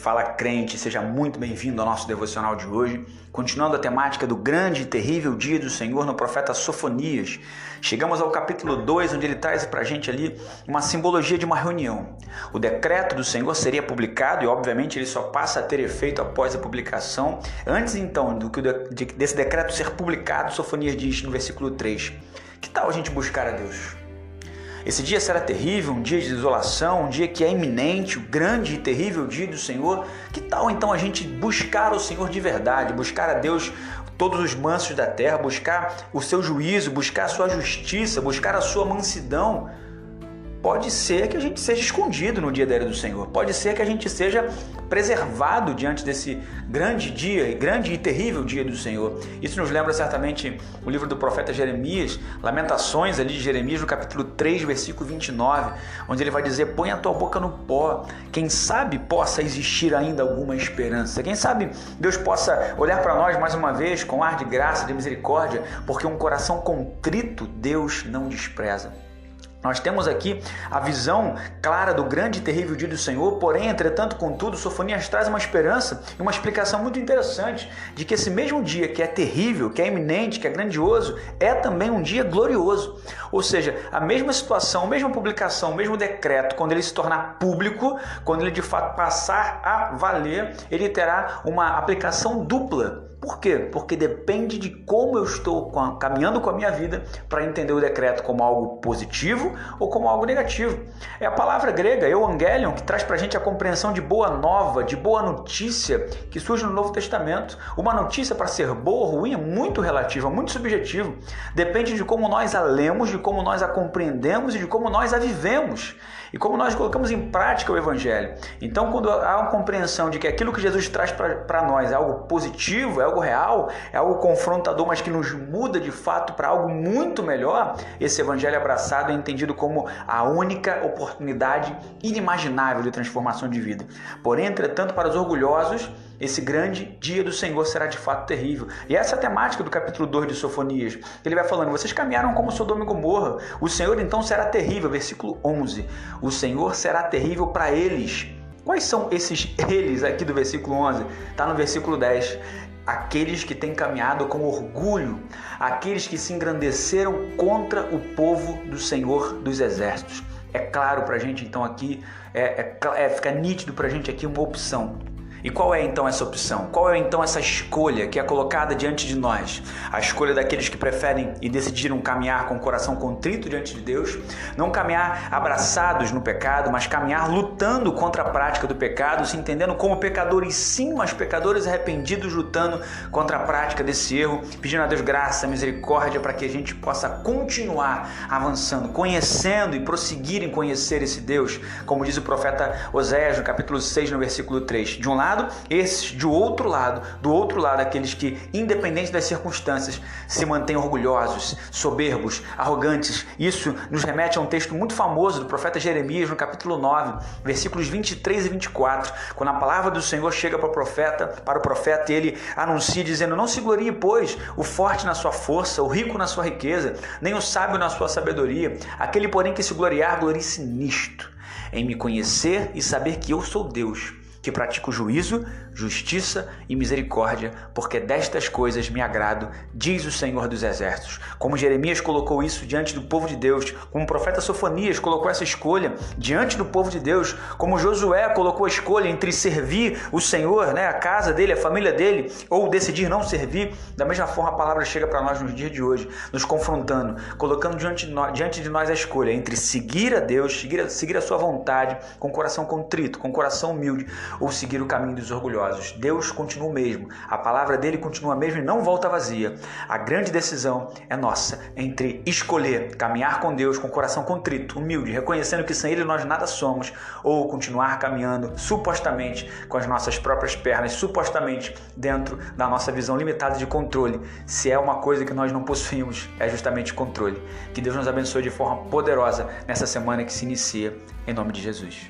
Fala crente, seja muito bem-vindo ao nosso devocional de hoje. Continuando a temática do grande e terrível dia do Senhor no profeta Sofonias. Chegamos ao capítulo 2, onde ele traz pra gente ali uma simbologia de uma reunião. O decreto do Senhor seria publicado e obviamente ele só passa a ter efeito após a publicação. Antes então desse decreto ser publicado, Sofonias diz no versículo 3, que tal a gente buscar a Deus? Esse dia será terrível, um dia de desolação, um dia que é iminente, o grande e terrível dia do Senhor. Que tal então a gente buscar o Senhor de verdade, buscar a Deus todos os mansos da terra, buscar o seu juízo, buscar a sua justiça, buscar a sua mansidão? Pode ser que a gente seja escondido no dia da ira do Senhor, pode ser que a gente seja preservado diante desse grande e terrível dia do Senhor. Isso nos lembra certamente o livro do profeta Jeremias, Lamentações ali de Jeremias, no capítulo 3, versículo 29, onde ele vai dizer: põe a tua boca no pó, quem sabe possa existir ainda alguma esperança, quem sabe Deus possa olhar para nós mais uma vez com ar de graça, de misericórdia, porque um coração contrito Deus não despreza. Nós temos aqui a visão clara do grande e terrível dia do Senhor, porém, entretanto, contudo, Sofonias traz uma esperança e uma explicação muito interessante de que esse mesmo dia que é terrível, que é iminente, que é grandioso, é também um dia glorioso. Ou seja, a mesma situação, a mesma publicação, o mesmo decreto, quando ele se tornar público, quando ele de fato passar a valer, ele terá uma aplicação dupla. Por quê? Porque depende de como eu estou caminhando com a minha vida para entender o decreto como algo positivo ou como algo negativo. É a palavra grega, euangelion, que traz para a gente a compreensão de boa nova, de boa notícia, que surge no Novo Testamento. Uma notícia, para ser boa ou ruim, é muito relativa, muito subjetiva. Depende de como nós a lemos, de como nós a compreendemos e de como nós a vivemos. E como nós colocamos em prática o Evangelho. Então, quando há uma compreensão de que aquilo que Jesus traz para nós é algo positivo, é algo real, é algo confrontador, mas que nos muda de fato para algo muito melhor, esse Evangelho abraçado é entendido como a única oportunidade inimaginável de transformação de vida. Porém, entretanto, para os orgulhosos, esse grande dia do Senhor será de fato terrível. E essa é a temática do capítulo 2 de Sofonias. Ele vai falando: vocês caminharam como Sodoma e Gomorra. O Senhor então será terrível. Versículo 11. O Senhor será terrível para eles. Quais são esses eles aqui do versículo 11? Está no versículo 10. Aqueles que têm caminhado com orgulho, aqueles que se engrandeceram contra o povo do Senhor dos Exércitos. É claro para a gente então aqui, fica nítido para a gente aqui uma opção. E qual é então essa opção? Qual é então essa escolha que é colocada diante de nós? A escolha daqueles que preferem e decidiram caminhar com o coração contrito diante de Deus, não caminhar abraçados no pecado, mas caminhar lutando contra a prática do pecado, se entendendo como pecadores sim, mas pecadores arrependidos lutando contra a prática desse erro, pedindo a Deus graça, misericórdia para que a gente possa continuar avançando, conhecendo e prosseguir em conhecer esse Deus, como diz o profeta Oséias no capítulo 6, no versículo 3. De um lado, esses, do outro lado, aqueles que, independente das circunstâncias, se mantêm orgulhosos, soberbos, arrogantes. Isso nos remete a um texto muito famoso do profeta Jeremias, no capítulo 9, versículos 23 e 24, quando a palavra do Senhor chega para o profeta e ele anuncia dizendo: não se glorie, pois, o forte na sua força, o rico na sua riqueza, nem o sábio na sua sabedoria. Aquele, porém, que se gloriar, glorie-se nisto, em me conhecer e saber que eu sou Deus, que pratico juízo, justiça e misericórdia, porque destas coisas me agrado, diz o Senhor dos Exércitos. Como Jeremias colocou isso diante do povo de Deus, como o profeta Sofonias colocou essa escolha diante do povo de Deus, como Josué colocou a escolha entre servir o Senhor, a casa dele, a família dele, ou decidir não servir, da mesma forma a palavra chega para nós nos dias de hoje, nos confrontando, colocando diante de nós a escolha entre seguir a Deus, seguir a sua vontade, com o coração contrito, com o coração humilde, ou seguir o caminho dos orgulhosos. Deus continua o mesmo, a palavra dele continua a mesma e não volta vazia. A grande decisão é nossa, entre escolher caminhar com Deus com o coração contrito, humilde, reconhecendo que sem ele nós nada somos, ou continuar caminhando supostamente com as nossas próprias pernas, supostamente dentro da nossa visão limitada de controle. Se é uma coisa que nós não possuímos, é justamente controle. Que Deus nos abençoe de forma poderosa nessa semana que se inicia, em nome de Jesus.